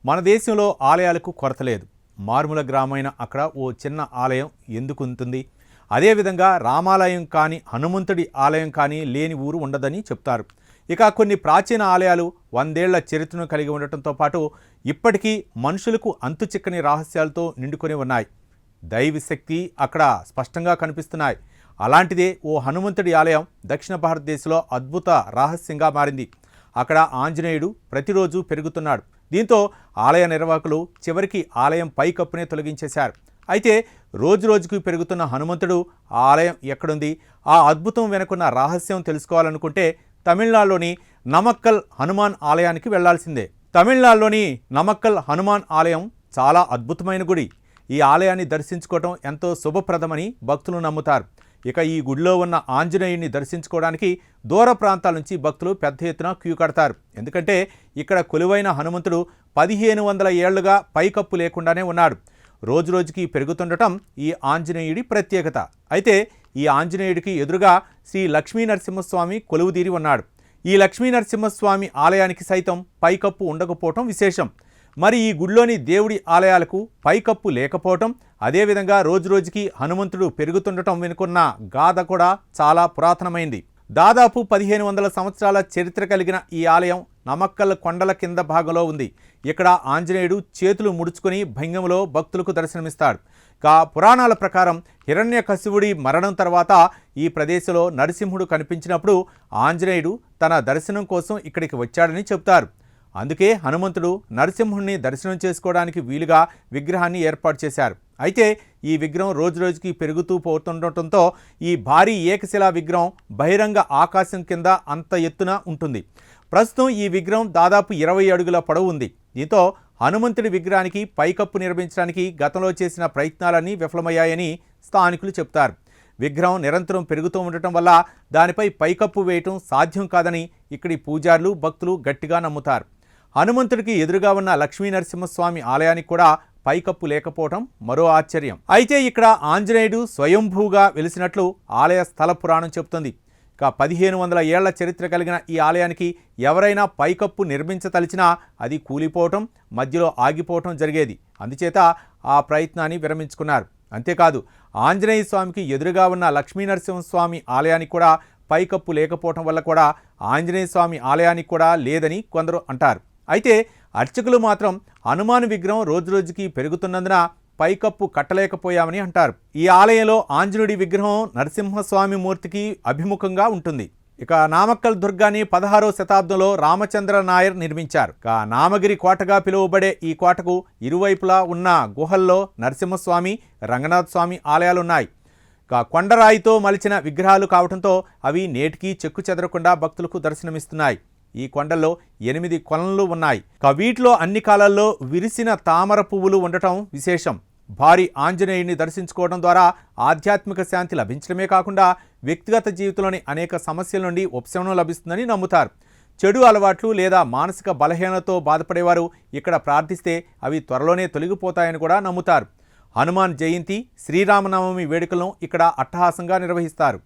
మన దేశంలో ఆలయాలకు కొరత లేదు. మారుమూల గ్రామైన అక్కడ ఓ చిన్న ఆలయం ఎందుకు ఉంటుంది? అదేవిధంగా రామాలయం కానీ హనుమంతుడి ఆలయం కానీ లేని ఊరు ఉండదని చెప్తారు. ఇక కొన్ని ప్రాచీన ఆలయాలు 100 ఏళ్ల చరిత్రను కలిగి ఉండటంతో పాటు ఇప్పటికీ మనుషులకు అంతుచిక్కని రహస్యాలతో నిండుకొని ఉన్నాయి. దైవ శక్తి అక్కడ స్పష్టంగా కనిపిస్తున్నాయి. అలాంటిదే ఓ హనుమంతుడి ఆలయం దక్షిణ భారతదేశంలో అద్భుత రహస్యంగా మారింది. అక్కడ ఆంజనేయుడు ప్రతిరోజు పెరుగుతున్నాడు. దీంతో ఆలయ నిర్వాహకులు చివరికి ఆలయం పైకప్పునే తొలగించేశారు. అయితే రోజురోజుకు పెరుగుతున్న హనుమంతుడు ఆలయం ఎక్కడుంది? ఆ అద్భుతం వెనుకున్న రహస్యం తెలుసుకోవాలనుకుంటే తమిళనాడులోని నమక్కల్ హనుమాన్ ఆలయానికి వెళ్లాల్సిందే. తమిళనాడులోని నమక్కల్ హనుమాన్ ఆలయం చాలా అద్భుతమైన గుడి. ఈ ఆలయాన్ని దర్శించుకోవడం ఎంతో శుభప్రదమని భక్తులు నమ్ముతారు. ఇక ఈ గుడిలో ఉన్న ఆంజనేయుడిని దర్శించుకోవడానికి దూర ప్రాంతాల నుంచి భక్తులు పెద్ద ఎత్తున క్యూ కడతారు. ఎందుకంటే ఇక్కడ కొలువైన హనుమంతుడు 1500 ఏళ్లుగా పైకప్పు లేకుండానే ఉన్నాడు. రోజురోజుకి పెరుగుతుండటం ఈ ఆంజనేయుడి ప్రత్యేకత. అయితే ఈ ఆంజనేయుడికి ఎదురుగా శ్రీ లక్ష్మీనరసింహస్వామి కొలువుదీరి ఉన్నాడు. ఈ లక్ష్మీనరసింహస్వామి ఆలయానికి సైతం పైకప్పు ఉండకపోవటం విశేషం. మరి ఈ గుడిలోని దేవుడి ఆలయాలకు పైకప్పు లేకపోవటం, అదేవిధంగా రోజురోజుకి హనుమంతుడు పెరుగుతుండటం వెనుకున్న గాథ కూడా చాలా పురాతనమైంది. దాదాపు 1500 సంవత్సరాల చరిత్ర కలిగిన ఈ ఆలయం నమక్కల్ కొండల కింద భాగంలో ఉంది. ఇక్కడ ఆంజనేయుడు చేతులు ముడుచుకొని భంగిమలో భక్తులకు దర్శనమిస్తాడు. పురాణాల ప్రకారం హిరణ్యకశిపుడి మరణం తర్వాత ఈ ప్రదేశంలో నరసింహుడు కనిపించినప్పుడు ఆంజనేయుడు తన దర్శనం కోసం ఇక్కడికి వచ్చాడని చెబుతారు. అందుకే హనుమంతుడు నరసింహుడిని దర్శనం చేసుకోవడానికి వీలుగా విగ్రహాన్ని ఏర్పాటు చేశారు. అయితే ఈ విగ్రహం రోజురోజుకి పెరుగుతూ పోతుండటంతో ఈ భారీ ఏకశిలా విగ్రహం బహిరంగ ఆకాశం కింద అంత ఎత్తున ఉంటుంది. ప్రస్తుతం ఈ విగ్రహం దాదాపు 20 అడుగుల పొడవు ఉంది. దీంతో హనుమంతుడి విగ్రహానికి పైకప్పు నిర్మించడానికి గతంలో చేసిన ప్రయత్నాలన్నీ విఫలమయ్యాయని స్థానికులు చెప్తారు. విగ్రహం నిరంతరం పెరుగుతూ ఉండటం వల్ల దానిపై పైకప్పు వేయటం సాధ్యం కాదని ఇక్కడి పూజారులు భక్తులు గట్టిగా నమ్ముతారు. హనుమంతుడికి ఎదురుగా ఉన్న లక్ష్మీనరసింహస్వామి ఆలయానికి కూడా పైకప్పు లేకపోవటం మరో ఆశ్చర్యం. అయితే ఇక్కడ ఆంజనేయుడు స్వయంభూగా వెలిసినట్లు ఆలయ స్థల పురాణం చెబుతుంది. 1500 ఏళ్ల చరిత్ర కలిగిన ఈ ఆలయానికి ఎవరైనా పైకప్పు నిర్మించతలిచినా అది కూలిపోవటం, మధ్యలో ఆగిపోవటం జరిగేది. అందుచేత ఆ ప్రయత్నాన్ని విరమించుకున్నారు. అంతేకాదు ఆంజనేయ స్వామికి ఎదురుగా ఉన్న లక్ష్మీనరసింహస్వామి ఆలయానికి కూడా పైకప్పు లేకపోవటం వల్ల కూడా ఆంజనేయ స్వామి ఆలయానికి కూడా లేదని కొందరు అంటారు. అయితే అర్చకులు మాత్రం హనుమాన్ విగ్రహం రోజురోజుకి పెరుగుతున్నందున పైకప్పు కట్టలేకపోయామని అంటారు. ఈ ఆలయంలో ఆంజనేయుడి విగ్రహం నరసింహస్వామి మూర్తికి అభిముఖంగా ఉంటుంది. ఇక నామక్కల్ దుర్గాన్ని 16వ శతాబ్దంలో రామచంద్ర నాయర్ నిర్మించారు. నామగిరి కోటగా పిలువబడే ఈ కోటకు ఇరువైపులా ఉన్న గుహల్లో నరసింహస్వామి, రంగనాథ స్వామి ఆలయాలున్నాయి. కొండరాయితో మలిచిన విగ్రహాలు కావడంతో అవి నేటికి చెక్కు చెదరకుండా భక్తులకు దర్శనమిస్తున్నాయి. ఈ కొండల్లో 8 కొలనులు ఉన్నాయి. వీటిలో అన్ని కాలాల్లో విరిసిన తామర పువ్వులు ఉండటం విశేషం. భారీ ఆంజనేయుడిని దర్శించుకోవడం ద్వారా ఆధ్యాత్మిక శాంతి లభించడమే కాకుండా వ్యక్తిగత జీవితంలోని అనేక సమస్యల నుండి ఉపశమనం లభిస్తుందని నమ్ముతారు. చెడు అలవాట్లు లేదా మానసిక బలహీనతతో బాధపడేవారు ఇక్కడ ప్రార్థిస్తే అవి త్వరలోనే తొలగిపోతాయని కూడా నమ్ముతారు. హనుమాన్ జయంతి, శ్రీరామనవమి వేడుకలను ఇక్కడ అట్టహాసంగా నిర్వహిస్తారు.